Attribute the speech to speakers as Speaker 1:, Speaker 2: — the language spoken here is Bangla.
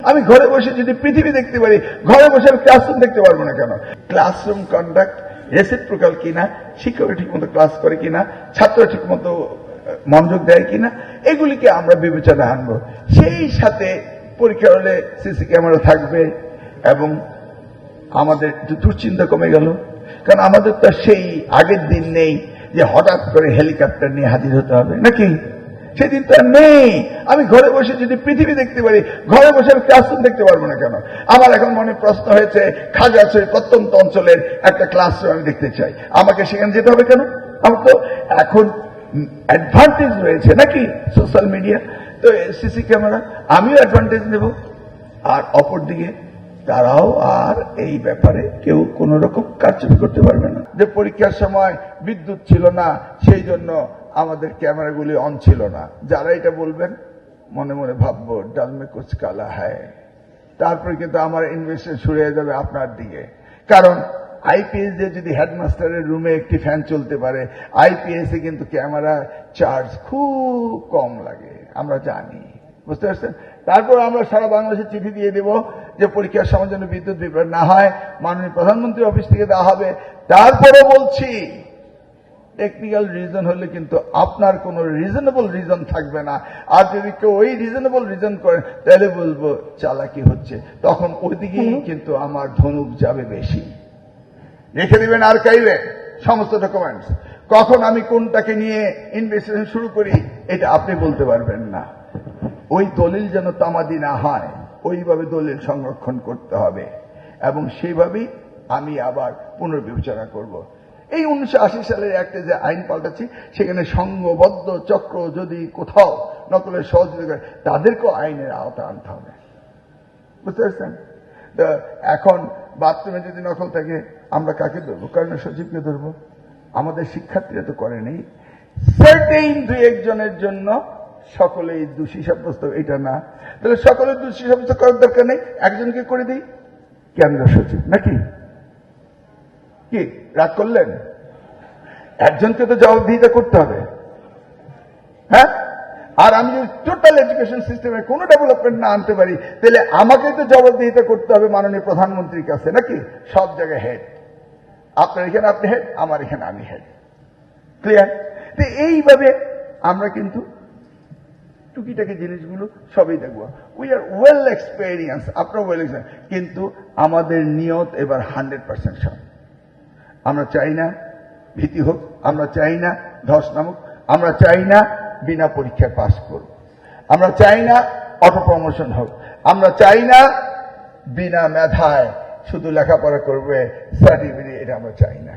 Speaker 1: আমি ঘরে বসে যদি পৃথিবী দেখতে পারি, ঘরে বসে আমি ক্লাসরুম দেখতে পারবো না কেন? ক্লাসরুম কন্ডাক্ট রেসিপ্রোকাল কিনা, শিক্ষক ঠিক মতো ক্লাস করে কিনা, ছাত্র ঠিক মতো মনোযোগ দেয় কিনা, এগুলিকে আমরা বিবেচনায় আনবো। সেই সাথে পরীক্ষা হলে সিসি ক্যামেরা থাকবে এবং আমাদের দুশ্চিন্তা কমে গেল। কারণ আমাদের তো সেই আগের দিন নেই যে হঠাৎ করে হেলিকপ্টার নিয়ে হাজির হতে হবে, নাকি? সেদিন তো নেই। আমি ঘরে বসে যদি পৃথিবী দেখতে পারি, ঘরে বসে আমি ক্লাসরুম দেখতে পারবো না কেন? আমার এখন মনে প্রশ্ন হয়েছে, খাগড়াছড়ি প্রত্যন্ত অঞ্চলের একটা ক্লাসরুম আমি দেখতে চাই, আমাকে সেখানে যেতে হবে কেন? আমার তো এখন অ্যাডভান্টেজ রয়েছে, নাকি? সোশ্যাল মিডিয়া, তো সিসি ক্যামেরা, আমিও অ্যাডভান্টেজ নেব। আর অপরদিকে তারাও আর এই ব্যাপারে কেউ কোন রকম কারচুপি করতে পারবে না। যে পরীক্ষার সময় বিদ্যুৎ ছিল না, সেই জন্য আমাদের ক্যামেরাগুলি অন ছিল না, যারা এটা বলবেন মনে মনে ভাববো ডাল মে কুছ কালা হ্যায়। তারপরে কিন্তু আমার ইনভেস্টমেন্ট শুরু হয়ে যাবে আপনার দিকে। কারণ আইপিএস দিয়ে যদি হেডমাস্টারের রুমে একটি ফ্যান চলতে পারে, আইপিএস এ কিন্তু ক্যামেরা চার্জ খুব কম লাগে, আমরা জানি, বুঝতে পারছেন? তারপর আমরা সারা বাংলাদেশে চিঠি দিয়ে দেব যে পরীক্ষার সময় যেন বিদ্যুৎ বিভ্রাট না হয়, মাননীয় প্রধানমন্ত্রী অফিস থেকে দেওয়া হবে। তারপরে বলছি, টেকনিক্যাল রিজন হলে কিন্তু আপনার কোন রিজনেবল রিজন থাকবে না। আর যদি কেউ ওই রিজনেবল রিজন করে, তাহলে বলবো চালাকি হচ্ছে, তখন ওইদিকেই কিন্তু আমার ধনুক যাবে বেশি। রেখে দিবেন আর্কাইভে সমস্ত ডকুমেন্টস। কখন আমি কোনটাকে নিয়ে ইনভেস্টিগেশন শুরু করি, এটা আপনি বলতে পারবেন না। ওই দলিল যেন তামাদি না হয়, ওইভাবে দলিল সংরক্ষণ করতে হবে এবং সেইভাবেই আমি আবার পুনর্বিবেচনা করব। এই 1980 সালের একটা যে আইন পাল্টাচ্ছি, সেখানে সংঘবদ্ধ চক্র যদি কোথাও নকলের সহযোগিতা করে, তাদেরকেও আইনের আওতা আনতে হবে, বুঝতে পারছেন? এখন বাথরুমে যদি নকল থাকে, আমরা কাকে ধরবো? কারণ সচিবকে ধরবো? আমাদের শিক্ষার্থীরা তো করেনি। সার্টেইন দুই একজনের জন্য সকলেই দোষী সাব্যস্ত, এটা না। তাহলে সকলের দোষী সাব্যস্ত করার দরকার নেই, একজনকে করে দিই, কেন্দ্র সচিব, নাকি? কি রাগ করলেন? একজনকে তো জবাবদিহিতা করতে হবে, হ্যাঁ? আর আমি যদি টোটাল এডুকেশন সিস্টেমে কোনো ডেভেলপমেন্ট না আনতে পারি, তাহলে আমাকে তো জবাবদিহিতা করতে হবে মাননীয় প্রধানমন্ত্রীর কাছে, নাকি? সব জায়গায় হেড, আপনার এখানে আপনি হেড, আমার এখানে আমি হেড, ক্লিয়ার? তো এইভাবে আমরা কিন্তু টুকিটাকি জিনিসগুলো সবই দেখবো। উই আর ওয়েল এক্সপেরিয়েন্স, আপনার ওয়েল এক্সপেরিয়েন্স, কিন্তু আমাদের নিয়ত এবার 100% সব। আমরা চাই না ভীতি হোক, আমরা চাই না ধস নামুক, আমরা চাই না বিনা পরীক্ষায় পাস করব, আমরা চাই না অটো প্রমোশন হোক, আমরা চাই না বিনা মেধায় শুধু লেখাপড়া করবে সার্টিফিকেট, এটা আমরা চাই না।